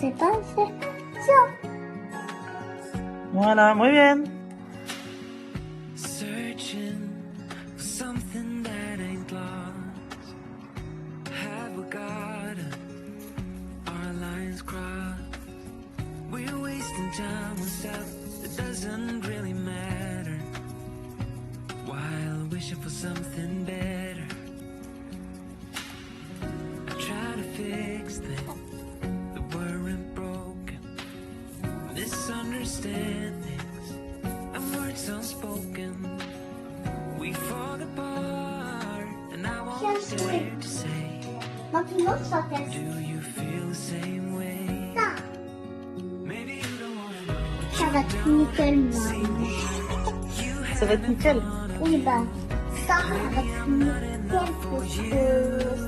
sais pas faire ça. Voilà, muy bien. Searching for something that ain't lost. Have we got our lines crossed? We're wasting time on stuff that doesn't really matter, while wishing for something better. I try to fix things that weren't broken, misunderstandings and words unspoken. We fall apart, and I won't dare to say, Maintenant, ça fait do you feel the same way? ça. Maybe you don't wanna know. Ça va être nickel, maman. Ça va être nickel. Oui, bah, ça va être nickel parce que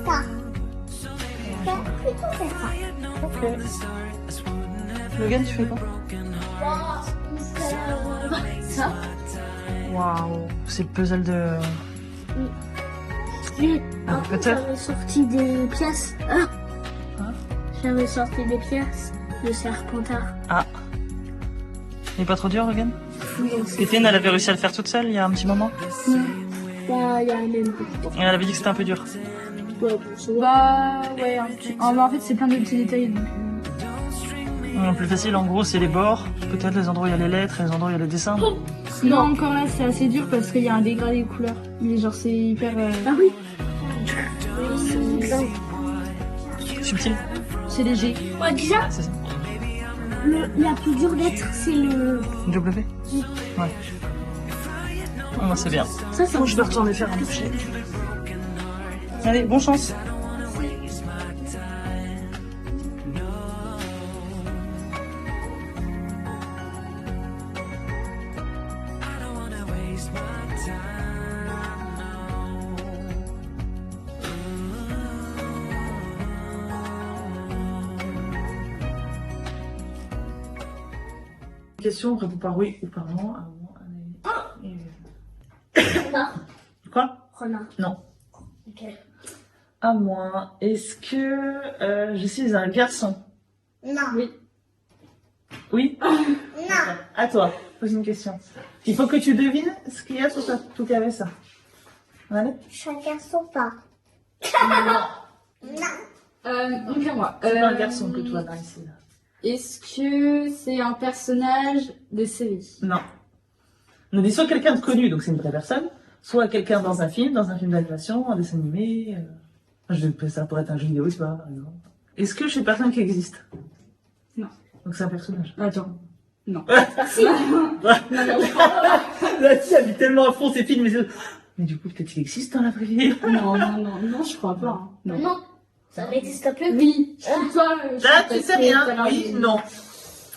ça. Ça, plutôt c'est ça. Ok. Logan, tu fais quoi? Ça. Waouh, c'est le puzzle de... Oui. Ah, Par contre, peut-être. j'avais sorti des pièces. Hein? J'avais sorti des pièces de Serpentard. Ah. Il est pas trop dur, Logan? Oui, Étienne, elle avait réussi à le faire toute seule il y a un petit moment. bah, il y a même peu de temps. Et elle avait dit que c'était un peu dur. Ouais, bon, ça va. Bah ouais, un petit. En fait c'est plein de petits détails. Donc, Le plus facile, en gros, c'est les bords. Peut-être les endroits où il y a les lettres et les endroits où il y a les dessins. Non, encore là c'est assez dur parce qu'il y a un dégradé de couleurs. Mais genre c'est hyper. Ah oui. Subtil. C'est léger. Ouais, déjà, C'est ça. la plus dure d'être, c'est le... W? Ouais. Ah, c'est bien. Ça, c'est Bon, je vais retourner faire un toucher. Allez, bonne chance. I don't wanna waste my time, Question, on répond par oui ou par non. Non. Quoi? Renard. Non. Ok. À moi. Est-ce que je suis un garçon? Non. Oui. Oui? Non. À toi. Pose une question. Il faut que tu devines ce qu'il y a sur ta tout ça. Allez. Je suis un garçon pas. Non. Donc à moi. C'est pas un garçon que toi, là, ici. Là. Est-ce que c'est un personnage de série? Non. On dit soit quelqu'un de connu, donc c'est une vraie personne, soit quelqu'un dans un film d'animation, un dessin animé. Ça pourrait être un jeu vidéo, tu vois, par exemple. Est-ce que je suis une personne qui existe? Non. Donc c'est un personnage. Attends. Non. Si. La fille, elle vit tellement à fond ses films, mais du coup, peut-être qu'il existe dans la vraie vie. Non, je crois pas. Hein. Non. Non. Ça n'existe plus. Oui, toi. Là, tu sais rien. Oui, non.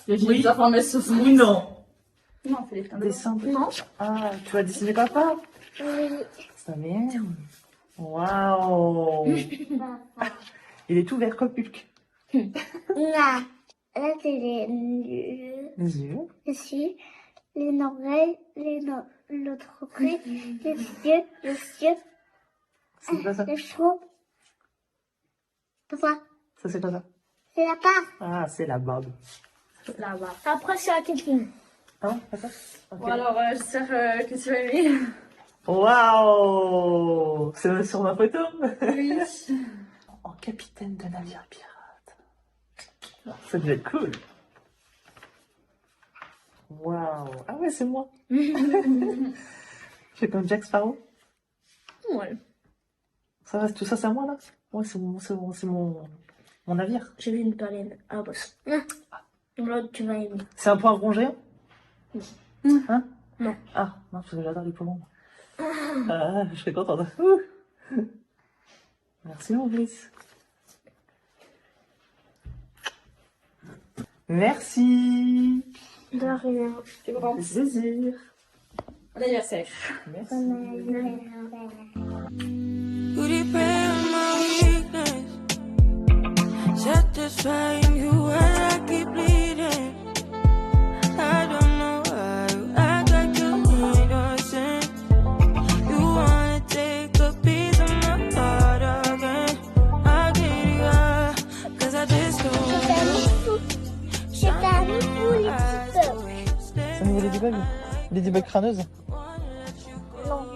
J'ai Oui. des informations. Oui, non. Non, on fait les tableaux. Dessin. Non. Ah, tu vas dessiner papa? Oui. Ça merde. Waouh. Il est tout vert comme Hulk. Là. Là, c'est Les yeux. les yeux, les oreilles, l'autre oreille, les yeux, C'est pas ça. les cheveux. Papa, Ça, c'est pas ça. c'est la part. Ah, c'est la barbe. Là-bas. Après, c'est la tétine. Ah, pas ça? Ok. Bon alors, j'espère que tu vas aimer. Waouh. C'est sur ma photo. Oui. En capitaine de navire pirate. Ça devait être cool. Waouh. Ah ouais, c'est moi. Je fais comme Jack Sparrow. Ouais. Ça va, tout ça, c'est à moi, là? Ouais, c'est mon navire. J'ai vu une baleine. Ah, bah. L'autre, tu vas aimer. C'est un point rongé? Hein? Non. Ah, non, parce que j'adore les poumons. Ah, je serais contente. Ouh. Merci, mon fils. Merci. De rien. Tu comprends? Plaisir. Bon anniversaire. Merci. You depend on my weakness, satisfying you when I keep bleeding. I don't know why you act like you need your sense. You wanna take a piece of my heart again. I get it, 'cause I just don't. pas vu. Ladybug crâneuse. Non.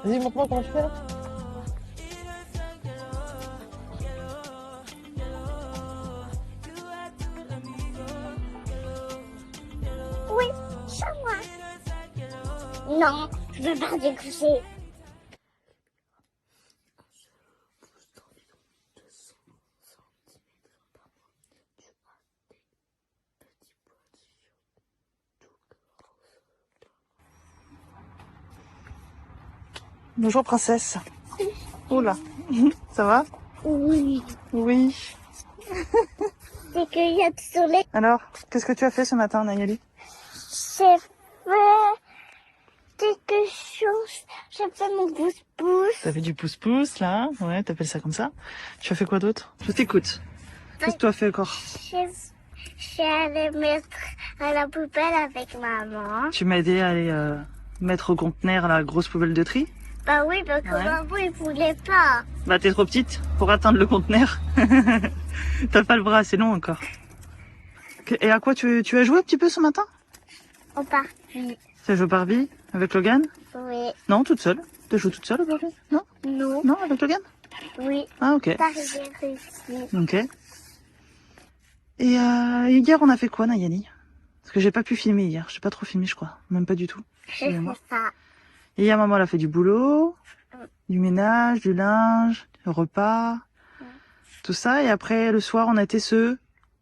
Vas-y, montre-moi comment tu fais là. Oui, ça moi. Non, je veux pas découcher. Bonjour princesse. Oula, ça va? Oui, Oui. c'est qu'il y a du soleil. Alors, qu'est-ce que tu as fait ce matin, Nayeli? J'ai fait quelque chose. J'ai fait mon pouce-pouce. T'as fait du pouce-pouce là, ouais, t'appelles ça comme ça. Tu as fait quoi d'autre? Je t'écoute. Qu'est-ce que tu as fait encore? Je suis allée mettre à la poubelle avec maman. Tu m'as aidé à aller mettre au conteneur la grosse poubelle de tri. Bah oui, parce que Ouais. maman, il voulait pas. Bah t'es trop petite pour atteindre le conteneur. T'as pas le bras assez long encore. Et à quoi tu as joué un petit peu ce matin? Au parti. Tu as joué au Barbie avec Logan? Oui. Non, toute seule. T'as joué toute seule au Barbie? Non? Non. Non, avec Logan? Oui. Ah ok. Pas j'ai réussi. Ok. Et hier on a fait quoi, Nayeli? Parce que j'ai pas pu filmer hier. J'ai pas trop filmé, je crois. Même pas du tout. J'ai fait ça. Et hier maman elle a fait du boulot, du ménage, du linge, le repas, tout ça. Et après le soir on a été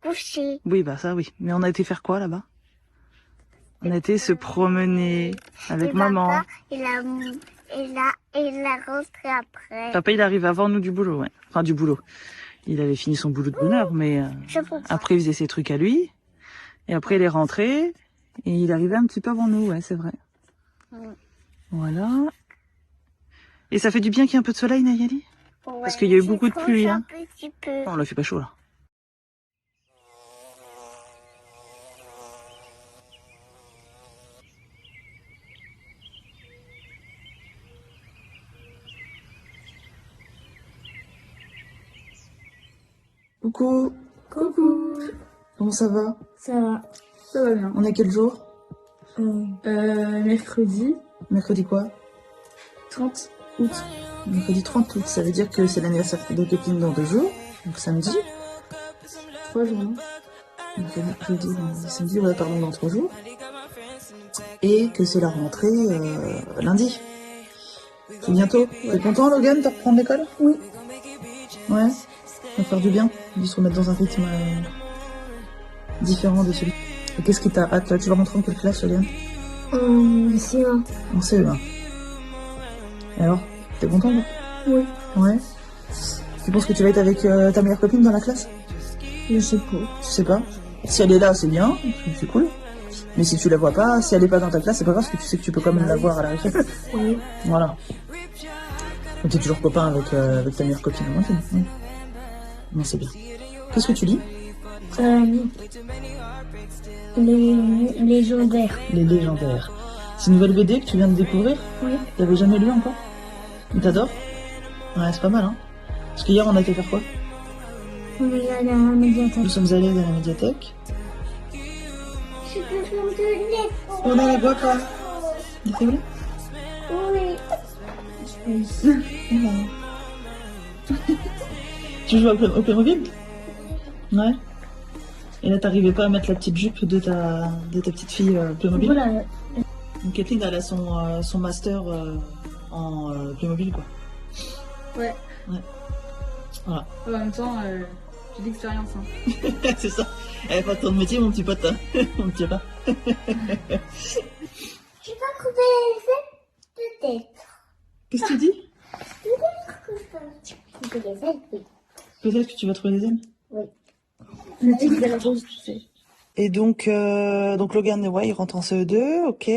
Coucher. Oui bah ça oui. Mais on a été faire quoi là-bas? On a été se promener avec Et maman. papa, il a rentré après. Papa il arrive avant nous du boulot, ouais. Enfin du boulot. Il avait fini son boulot de bonne heure, mais Je comprends. après il faisait ses trucs à lui. Et après il est rentré et il arrivait un petit peu avant nous, ouais c'est vrai. Voilà. Et ça fait du bien qu'il y ait un peu de soleil, Nayeli? Parce qu'il y a eu beaucoup de pluie, hein. Un petit peu. Oh, là, il fait pas chaud, là. Coucou. Coucou. Comment ça va? Ça va. Ça va bien. On est quel jour? Mercredi Mercredi quoi? 30 août. Mercredi 30 août. Ça veut dire que c'est l'anniversaire de copine dans 2 jours. Donc samedi. 3 jours, non? Donc mercredi, samedi, ouais, pardon, dans 3 jours. Et que c'est la rentrée lundi. C'est bientôt. T'es content, Logan, de reprendre l'école? Oui. Ouais. Ça va faire du bien de se remettre dans un rythme différent de celui. Et qu'est-ce qui t'a hâte là? Tu vas rentrer en quelle classe, Logan? CE1. En CE1. Et alors, t'es content là? Oui. Ouais. Tu penses que tu vas être avec ta meilleure copine dans la classe? Je sais pas. Tu sais pas. Si elle est là, c'est bien, c'est cool. Mais si tu la vois pas, si elle est pas dans ta classe, c'est pas grave parce que tu sais que tu peux quand même la voir à la récré. Oui. Voilà. Donc t'es toujours copain avec ta meilleure copine. Ouais, oui. Non, c'est bien. Qu'est-ce que tu lis? Les légendaires. Les légendaires. C'est une nouvelle BD que tu viens de découvrir? Oui. T'avais jamais lu encore? Et t'adores? Ouais, c'est pas mal, hein. Parce qu'hier, on a été faire quoi? On est à la médiathèque. Nous sommes allés dans la médiathèque. Je peux faire de l'école. On a la boîte là. C'est vrai? Oui. Tu joues au Playmobil? Ouais. Et là, t'arrivais pas à mettre la petite jupe de ta petite fille Playmobil? Voilà. Donc Kathleen, elle a son master en Playmobil, quoi. Ouais. Ouais. Voilà. En même temps, j'ai de l'expérience. Hein. C'est ça. Elle a pas tant de métier, mon petit pote, hein. On ne tient pas. Je vais pas couper les ailes, peut-être. Qu'est-ce que tu dis? Peut-être que je peux couper les ailes, oui. Peut-être que tu vas trouver des ailes. Je dis que c'est la chose, tu sais. Et donc Logan, ouais, il rentre en CE2, ok.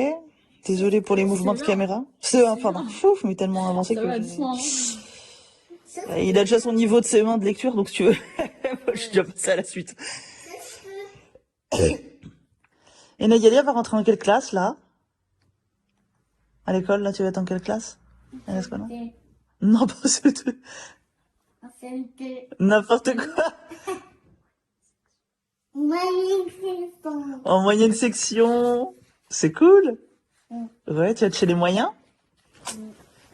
Désolé pour les mouvements de caméra. CE1, pardon. Fouf, mais tellement avancé Ça que... va, doucement. Il a déjà son niveau de CE1 de lecture, donc si tu veux, moi je suis déjà passé à la suite. Et Nayeli, elle va rentrer en quelle classe, là? À l'école, là, tu vas être en quelle classe? À la scolaire? Non, pas CE2. C'était N'importe quoi. magnifique. En moyenne section. C'est cool. Ouais, tu vas être chez les moyens.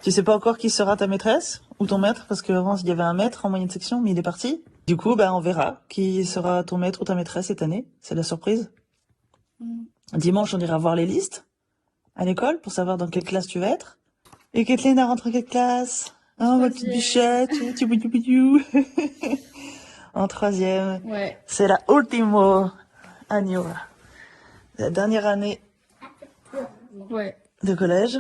Tu sais pas encore qui sera ta maîtresse ou ton maître, parce qu'avant il y avait un maître en moyenne section, mais il est parti. Du coup, on verra qui sera ton maître ou ta maîtresse cette année. C'est la surprise. Dimanche, on ira voir les listes à l'école pour savoir dans quelle classe tu vas être. Et Kathleen a rentré quelle classe? Oh, ma petite bichette. En 3e. Ouais. C'est la ultimo año. La dernière année Ouais. de collège.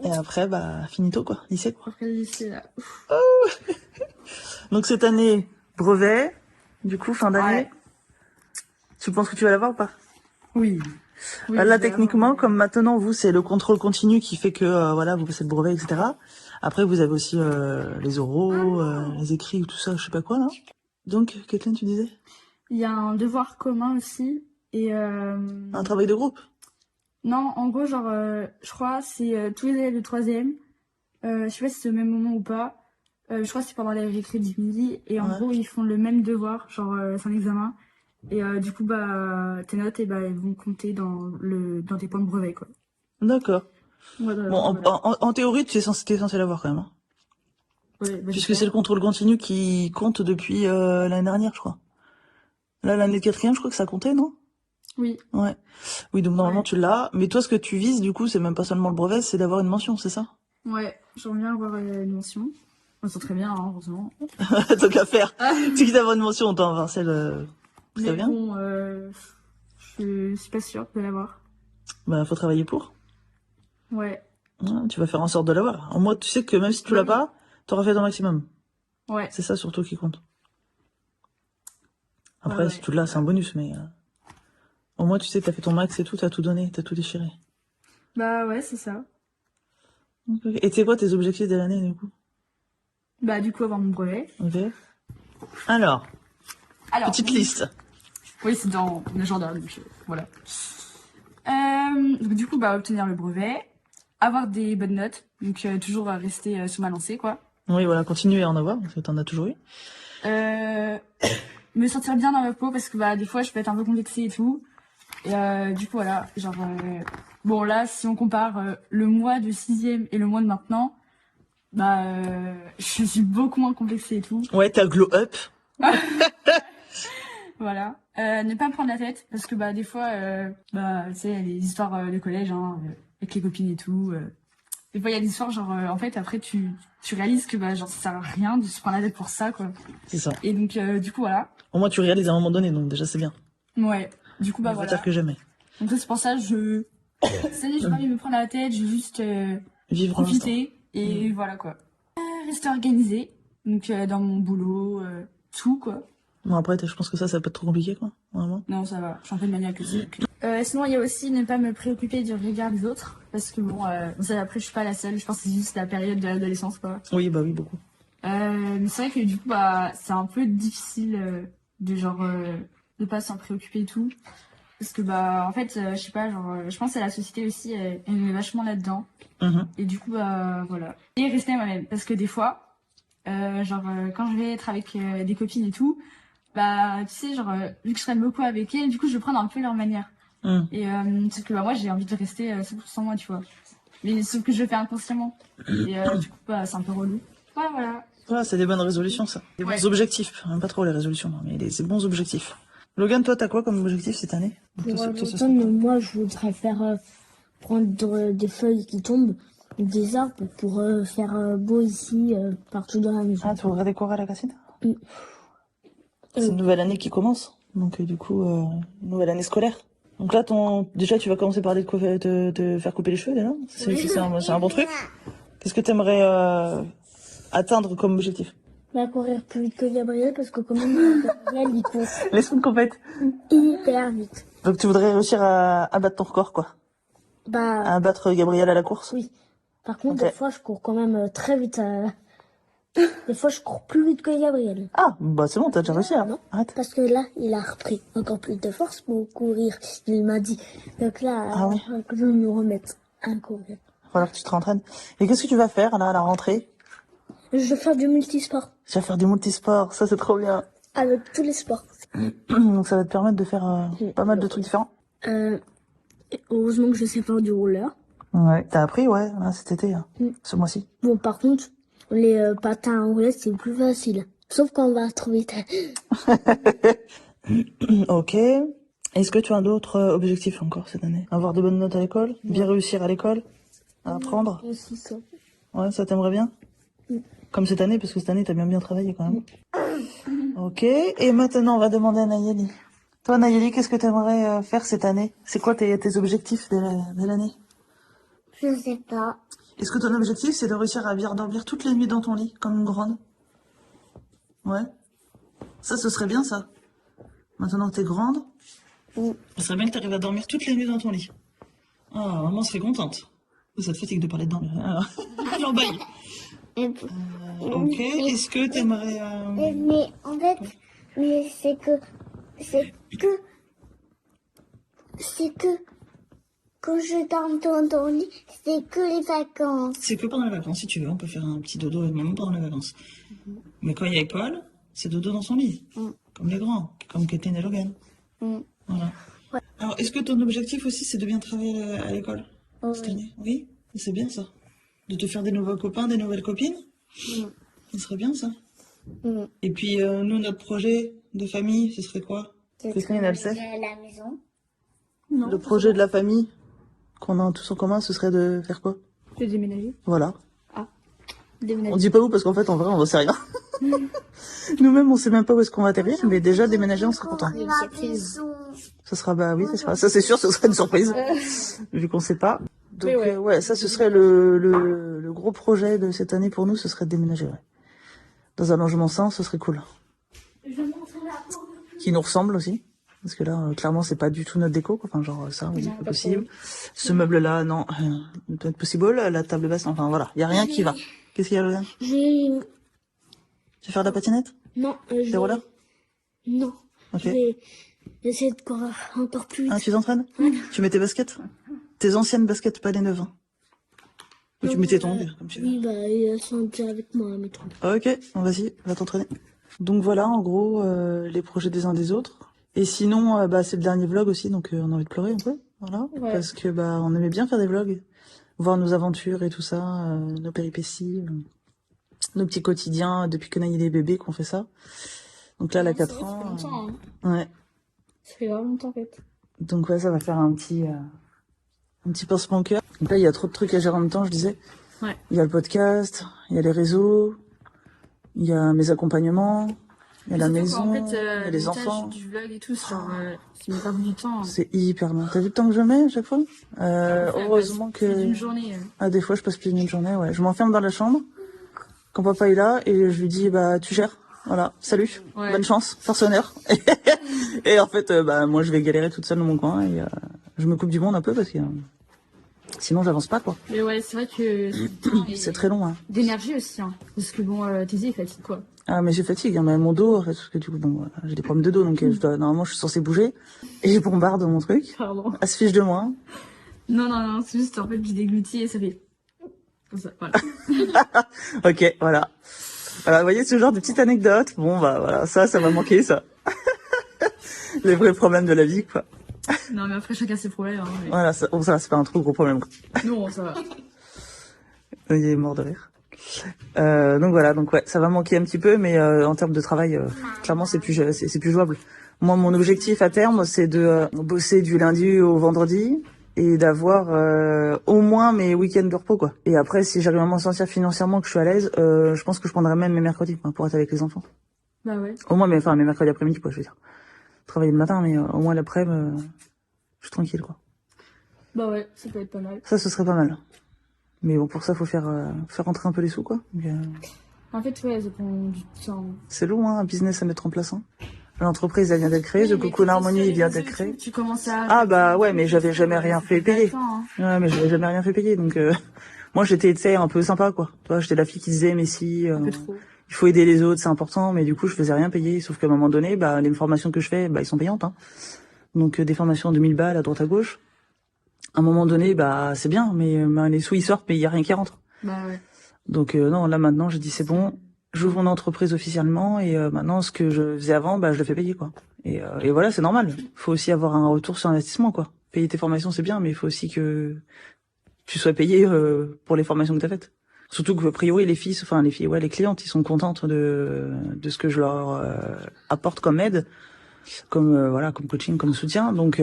Et après, finito, quoi. Lycée, quoi. Après le lycée, là. Donc, cette année, brevet. Du coup, fin d'année. Ouais. Tu penses que tu vas l'avoir ou pas? Oui. Oui, Là, je vais techniquement, avoir- comme maintenant, vous, c'est le contrôle continu qui fait que, vous passez le brevet, etc. Après, vous avez aussi les oraux, les écrits ou tout ça, je sais pas quoi, là. Donc, Kathleen, tu disais? Il y a un devoir commun aussi. Et Un travail de groupe? non, en gros, genre, je crois c'est tous les élèves de 3e. Je sais pas si c'est au même moment ou pas. Je crois que c'est pendant les récré du midi. Et en Ouais. gros, ils font le même devoir, genre, c'est un examen. Et du coup, tes notes, elles vont compter dans tes points de brevet, quoi. D'accord. Voilà, Bon, voilà. en théorie, t'es censé l'avoir quand même. Hein. Ouais, Puisque c'est le contrôle continu qui compte depuis l'année dernière, je crois. Là, l'année de 4e, je crois que ça comptait, non? Oui, Ouais. Oui, donc normalement Ouais. tu l'as. Mais toi, ce que tu vises, du coup, c'est même pas seulement le brevet, c'est d'avoir une mention, c'est ça? ouais, j'aimerais bien avoir une mention. On sent très bien, hein, heureusement. Tant qu'à faire. C'est qui d'avoir une mention, autant avoir celle très Mais bien. bon, je suis pas sûre de l'avoir. Faut travailler pour. Ouais, Ouais, tu vas faire en sorte de l'avoir. Au moins, tu sais que même si tu Bah l'as oui. pas, t'auras fait ton maximum. ouais. C'est ça surtout qui compte. Après, Ouais, si tu l'as, c'est un bonus, mais au moins tu sais que t'as fait ton max et tout, t'as tout donné, t'as tout déchiré. Bah ouais, c'est ça. Ok. Et tu sais quoi tes objectifs de l'année, du coup? Bah du coup, avoir mon brevet. Ok. Alors, Alors, petite liste. oui, c'est dans l'agenda, donc voilà. Donc, du coup, obtenir le brevet, avoir des bonnes notes, donc toujours rester sur ma lancée, quoi. Oui, voilà, continuer à en avoir, parce que t'en as toujours eu. Me sentir bien dans ma peau, parce que des fois, je peux être un peu complexée et tout. Et du coup, voilà, genre... bon, là, si on compare le mois de 6e et le mois de maintenant, je suis beaucoup moins complexée et tout. Ouais, t'as glow up. Voilà. Ne pas me prendre la tête, parce que des fois, tu sais, les histoires de collège, hein, avec les copines et tout. Des fois, il y a des histoires, genre, en fait, après, tu réalises que, genre, ça sert à rien de se prendre la tête pour ça, quoi. C'est ça. Et donc, du coup, voilà. Au moins tu réalises à un moment donné, donc déjà c'est bien. Ouais. Du coup, Mieux vaut voilà. tard que jamais. Donc, c'est pour ça, cette année, j'ai pas envie de me prendre la tête, j'ai juste Vivre l'instant. profiter. Et voilà, quoi. Rester organisée. Donc, dans mon boulot, tout, quoi. Bon, après, je pense que ça peut être trop compliqué, quoi. Vraiment. Non, ça va. Je suis un peu de maniaque aussi. Sinon, il y a aussi ne pas me préoccuper du regard des autres. Parce que bon, ça, après, je suis pas la seule. Je pense que c'est juste la période de l'adolescence, quoi. Oui, oui, beaucoup. Mais c'est vrai que du coup, c'est un peu difficile de genre de pas s'en préoccuper et tout. Parce que en fait, je sais pas, genre, je pense que la société aussi, elle met vachement là-dedans. Et du coup, voilà. Et rester moi-même. Parce que des fois, quand je vais être avec des copines et tout, tu sais, genre, vu que je traîne beaucoup avec elles, du coup, je vais prendre un peu leur manière. Et sauf que moi, j'ai envie de rester 100% moi, tu vois. Mais sauf que je le fais inconsciemment. Et du coup, c'est un peu relou. Ouais, voilà. Voilà, c'est des bonnes résolutions, ça. Des bons objectifs. Même pas trop les résolutions, mais des bons objectifs. Logan, toi, t'as quoi comme objectif cette année? Pour l'automne, moi, je voudrais prendre des feuilles qui tombent, des arbres pour faire beau ici, partout dans la maison. Ah, tu voudrais décorer la cassine? Oui. C'est une nouvelle année qui commence. Donc, du coup, nouvelle année scolaire. Donc là, déjà, tu vas commencer par te faire couper les cheveux, déjà. C'est un bon truc. Qu'est-ce que t'aimerais atteindre comme objectif? Courir plus vite que Gabriel, parce que quand même, Gabriel, il court Laisse-moi compète. hyper vite. Donc, tu voudrais réussir à battre ton record, quoi. À battre Gabriel à la course? Oui. Par contre, Ok. des fois, je cours quand même très vite. Des fois, je cours plus vite que Gabriel. Ah, c'est bon, t'as déjà réussi, Non. Arrête. Parce que là, il a repris encore plus de force pour courir. Il m'a dit. Donc là, Ah oui. que je me remette à courir. falloir que tu te rentraînes. Et qu'est-ce que tu vas faire, là, à la rentrée? Je vais faire du multisport Tu vas faire du multisport, ça c'est trop bien. avec tous les sports. Donc ça va te permettre de faire pas mal de trucs différents. Et heureusement que je sais faire du roller. Ouais, t'as appris, ouais, là, cet été, hein, ce mois-ci. Bon, par contre, les patins en roulette, c'est plus facile. Sauf quand on va trop vite. Ok. Est-ce que tu as d'autres objectifs encore cette année? Avoir de bonnes notes à l'école? Bien réussir à l'école? À apprendre? Aussi ça. Ouais, ça t'aimerait bien? Comme cette année, parce que cette année, t'as bien travaillé quand même. Ok. Et maintenant, on va demander à Nayeli. Toi, Nayeli, qu'est-ce que t'aimerais faire cette année? C'est quoi tes objectifs de l'année? Je sais pas. Est-ce que ton objectif, c'est de réussir à bien dormir toutes les nuits dans ton lit, comme une grande? Ouais. Ça, ce serait bien, ça. Maintenant que t'es grande, ce serait bien que t'arrives à dormir toutes les nuits dans ton lit. Ah, maman serait contente. Ça te fatigue de parler de dormir. Alors, j'en baille. Ok. Est-ce que t'aimerais... Mais en fait, mais c'est que quand je dors dans ton lit, c'est que les vacances. C'est que pendant les vacances, si tu veux. On peut faire un petit dodo avec maman pendant les vacances. Mais quand il y a école, c'est dodo dans son lit. Comme les grands. Comme Kathleen et Logan. Voilà. Alors, est-ce que ton objectif aussi, c'est de bien travailler à l'école cette année? Oui, c'est bien ça. De te faire des nouveaux copains, des nouvelles copines. Ce serait bien ça. Et puis, nous, notre projet de famille, ce serait quoi? Christine, elle sait. À la maison. Non, Le projet de la famille qu'on a tous en commun, ce serait de faire quoi? de déménager. Voilà. Déménager. On dit pas où parce qu'en fait, en vrai, on ne sait rien. Nous-mêmes, on sait même pas où est-ce qu'on va atterrir, mais déjà, déménager, on serait content. Une surprise. Ça sera, bah oui, ça c'est sûr, ce sera une surprise. Vu qu'on sait pas. Donc, Oui, ouais. ouais, ça, ce serait le gros projet de cette année pour nous, ce serait de déménager, ouais. Dans un logement sain, ce serait cool. Qui nous ressemble aussi. Parce que là, clairement, c'est pas du tout notre déco, quoi. Enfin, genre, ça, oui, c'est pas possible. Ce meuble-là, non, peut être possible. La table basse, enfin, voilà. Y a rien qui va. Qu'est-ce qu'il y a, Logan? J'ai... Tu veux faire de la patinette? Non, Des rollers? Non. Ok. Je vais essayer de courir encore plus vite. Ah, tu t'entraînes? Tu mets tes baskets? Tes anciennes baskets, pas les neuves, hein. Ou tu mets tes tongs, comme tu veux. Oui, bah, elles sont déjà avec moi, mes trucs. Ok, vas-y, va t'entraîner. Donc voilà, en gros, les projets des uns des autres. Et sinon, bah, c'est le dernier vlog aussi, donc on a envie de pleurer un peu, voilà. Ouais. Parce que bah, on aimait bien faire des vlogs, voir nos aventures et tout ça, nos péripéties, nos petits quotidiens depuis que Nayeli est bébé qu'on fait ça. Donc là, elle a 4 ans. Ça fait longtemps, hein. Ouais. Ça fait vraiment longtemps, en fait. Donc ouais, ça va faire un petit pincement au cœur. Donc là, il y a trop de trucs à gérer en même temps, je disais. Ouais. Il y a le podcast, il y a les réseaux, il y a mes accompagnements, il y a la Surtout maison, qu'en fait, il y a les le montage enfants. du vlog et tout, c'est genre, ça met pas beaucoup de temps. Hein. C'est hyper long. T'as vu le temps que je mets à chaque fois? Heureusement Plus d'une que... journée. Ah, des fois, je passe plus d'une journée, ouais. Je m'enferme dans la chambre, quand papa est là, et je lui dis, bah, tu gères. Voilà, salut, Ouais. bonne chance, force honneur. Et en fait, bah, moi, je vais galérer toute seule dans mon coin, et je me coupe du monde un peu, parce que sinon, j'avance pas, quoi. Mais ouais, c'est vrai que c'est du temps et C'est très long, hein. d'énergie aussi. Hein. Parce que bon, tes yeux, ils fatiguent, quoi. Ah, mais j'ai fatigue, hein, mais mon dos, en fait, parce que du coup, bon, voilà, j'ai des problèmes de dos, donc normalement, je suis censée bouger, et je bombarde mon truc. Pardon. Elle se fiche de moi. Non, c'est juste, en fait, j'ai dégluti et ça fait... Comme ça, voilà. Ok, voilà. Voilà, vous voyez ce genre de petite anecdote. Bon, bah, voilà, ça m'a manqué, ça. Les vrais problèmes de la vie, quoi. Non, mais après, chacun ses problèmes. Hein, mais... Voilà, ça, bon, ça, c'est pas un trop gros problème, quoi. Non, ça va. Il est mort de rire. Donc voilà, donc ouais, ça va manquer un petit peu, mais en termes de travail, clairement, c'est plus jouable. Moi, mon objectif à terme, c'est de bosser du lundi au vendredi et d'avoir au moins mes week-ends de repos, quoi. Et après, si j'arrive à m'en sortir financièrement, que je suis à l'aise, je pense que je prendrai même mes mercredis, quoi, pour être avec les enfants. Bah ouais. Au moins, mes mercredis après-midi, quoi, je veux dire. Travailler le matin, mais au moins l'après-midi, je suis tranquille, quoi. Bah ouais, ça peut être pas mal. Ça, ce serait pas mal. Mais bon, pour ça, faut faire rentrer un peu les sous, quoi. Donc, En fait, ouais, ça prend du temps. c'est long, hein, un business à mettre en place, hein. L'entreprise, elle vient d'être créée, Oui, The mais Cocoon quand Harmony, t'es sur il vient les d'être réseaux et créé. tout, Tu commences à... Ah bah ouais, mais j'avais jamais rien fait payer. Attends, hein. Ouais, mais j'avais jamais rien fait payer, donc moi j'étais, tu sais, un peu sympa, quoi. Tu vois, j'étais la fille qui disait, mais si, Un peu trop. il faut aider les autres, c'est important, mais du coup, je faisais rien payer, sauf qu'à un moment donné, bah, les formations que je fais, bah, ils sont payantes, hein. Donc, des formations de 1000 balles à droite à gauche. À un moment donné, bah c'est bien, mais les sous ils sortent, mais il y a rien qui rentre. Bah ouais. Donc non, là maintenant, j'ai dit c'est bon, j'ouvre mon entreprise officiellement et maintenant ce que je faisais avant, bah je le fais payer quoi. Et voilà, c'est normal. Faut aussi avoir un retour sur investissement quoi. Payer tes formations c'est bien, mais il faut aussi que tu sois payé pour les formations que t'as faites. Surtout que a priori les filles, ouais, les clientes, ils sont contentes de ce que je leur apporte comme aide, comme voilà, comme coaching, comme soutien. Donc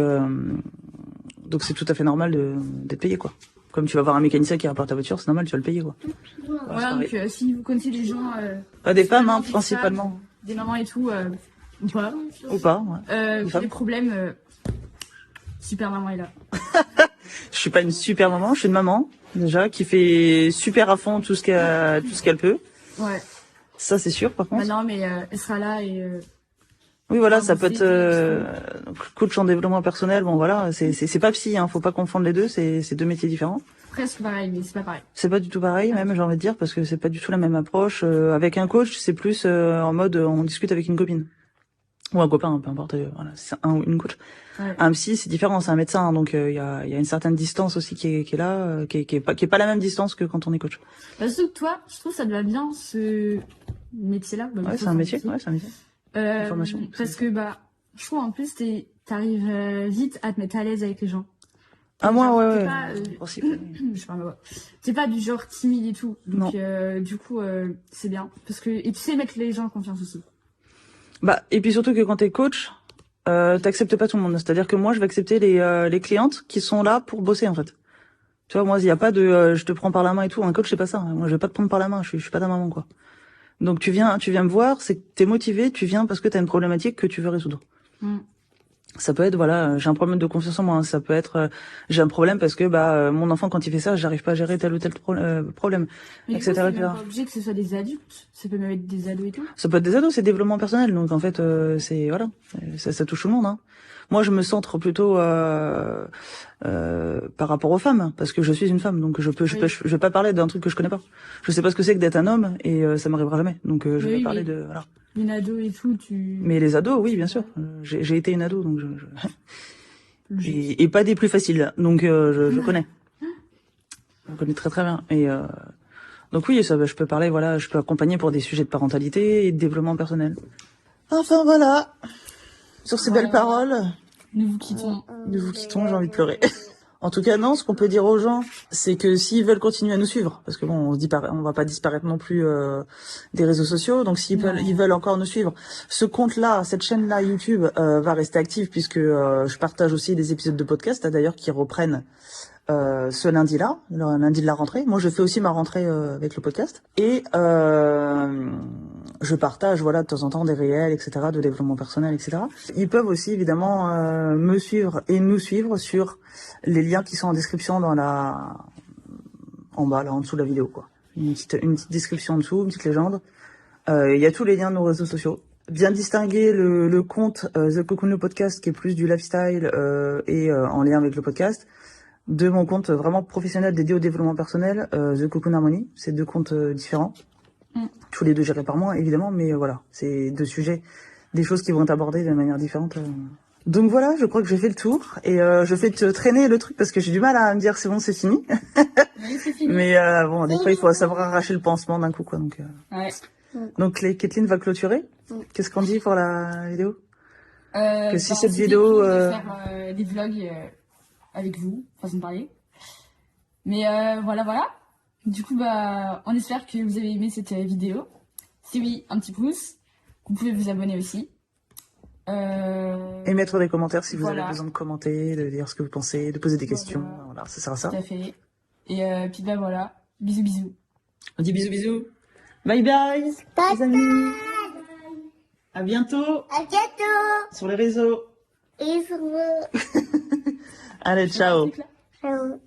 c'est tout à fait normal d'être payé quoi. Comme tu vas voir un mécanicien qui répare ta voiture, c'est normal, tu vas le payer quoi. Voilà, donc si vous connaissez des gens... Pas des femmes, hein, des principalement. femmes, des mamans et tout, ou pas, Ou pas, ouais. qui ont des problèmes, super maman est là. Je suis pas une super maman, je suis une maman, déjà, qui fait super à fond tout ce qu'elle peut. Ouais. Ça, c'est sûr, par contre. Bah non, mais elle sera là et... Oui, voilà, enfin, ça vous peut être coach en développement personnel. Bon, voilà, c'est pas psy, hein, faut pas confondre les deux, c'est deux métiers différents. presque pareil, mais c'est pas pareil. C'est pas du tout pareil, même, j'ai envie de dire, parce que c'est pas du tout la même approche. Avec un coach, c'est plus en mode on discute avec une copine. Ou un copain, peu importe, voilà, c'est un ou une coach. Ouais. Un psy, c'est différent, c'est un médecin, donc il y a une certaine distance aussi qui est là, qui est pas la même distance que quand on est coach. Bah, surtout que toi, je trouve que ça te va bien, ce métier-là. Bah, Ouais, c'est un métier, ouais, c'est un métier. Formation, parce que, bah, je trouve en plus, t'arrives vite à te mettre à l'aise avec les gens. Ah, moi, Genre, ouais, t'es ouais. pas, Possible. je sais pas, mais ouais. T'es pas du genre timide et tout. Donc, Non. du coup, c'est bien. Parce que, et tu sais mettre les gens en confiance aussi. Bah, et puis surtout que quand t'es coach, t'acceptes pas tout le monde. C'est-à-dire que moi, je vais accepter les clientes qui sont là pour bosser, en fait. Tu vois, moi, il y a pas de, je te prends par la main et tout. Un coach, c'est pas ça. Moi, je vais pas te prendre par la main. Je suis pas ta maman, quoi. Donc, tu viens me voir, c'est que t'es motivé, tu viens parce que t'as une problématique que tu veux résoudre. Mm. Ça peut être, voilà, j'ai un problème de confiance en moi. Hein. Ça peut être, j'ai un problème parce que, mon enfant, quand il fait ça, j'arrive pas à gérer tel ou tel problème, Mais etc., du coup, c'est etc. même pas obligé que ce soit des adultes. Ça peut même être des ados et tout. Ça peut être des ados, c'est développement personnel. Donc, en fait, c'est, voilà, ça touche tout le monde, hein. Moi, je me centre plutôt par rapport aux femmes, parce que je suis une femme, donc je vais pas parler d'un truc que je connais pas. Je sais pas ce que c'est que d'être un homme, et ça m'arrivera jamais. Donc je vais parler de voilà. Une ado et tout, tu. Mais les ados, oui, bien sûr. J'ai été une ado, donc et pas des plus faciles. Donc je connais. Je connais très très bien. Et donc oui, ça, je peux parler, voilà, je peux accompagner pour des sujets de parentalité et de développement personnel. Enfin voilà. Sur ces belles paroles, Nous vous quittons. j'ai envie de pleurer. En tout cas, non, ce qu'on peut dire aux gens, c'est que s'ils veulent continuer à nous suivre, parce que bon, on va pas disparaître non plus des réseaux sociaux, donc s'ils veulent encore nous suivre, ce compte-là, cette chaîne-là YouTube va rester active puisque je partage aussi des épisodes de podcast, d'ailleurs, qui reprennent ce lundi-là, le lundi de la rentrée. Moi, je fais aussi ma rentrée avec le podcast. Et je partage, voilà, de temps en temps des réels, etc., de développement personnel, etc. Ils peuvent aussi, évidemment, me suivre et nous suivre sur les liens qui sont en description en bas, là, en dessous de la vidéo, quoi. Une petite description en dessous, une petite légende. Il y a tous les liens de nos réseaux sociaux. Bien distinguer le compte The Cocoon le podcast, qui est plus du lifestyle et en lien avec le podcast, de mon compte vraiment professionnel dédié au développement personnel, The Cocoon Harmony. C'est deux comptes différents. Tous les deux gérés par moi, évidemment, mais voilà, c'est deux sujets, des choses qui vont être abordées de manière différente. Donc voilà, je crois que j'ai fait le tour, et je fais te traîner le truc parce que j'ai du mal à me dire c'est bon, c'est fini. Oui, c'est fini. Mais bon, des fois, il faut savoir arracher le pansement d'un coup, quoi. Donc, Ouais. donc Kathleen va clôturer. Qu'est-ce qu'on dit pour la vidéo? Que si cette c'était vidéo, cool de faire des vlogs avec vous, façon de parler. Mais voilà. Du coup, on espère que vous avez aimé cette vidéo. Si oui, un petit pouce. Vous pouvez vous abonner aussi. Et mettre des commentaires si vous Voilà. avez besoin de commenter, de dire ce que vous pensez, de poser des questions. Voilà, ça sert à ça. Tout à fait. Et puis voilà. Bisous. On dit bisous. Bye bye, les amis. À bientôt À bientôt. sur les réseaux. Et sur vous. Allez, ciao. Ciao.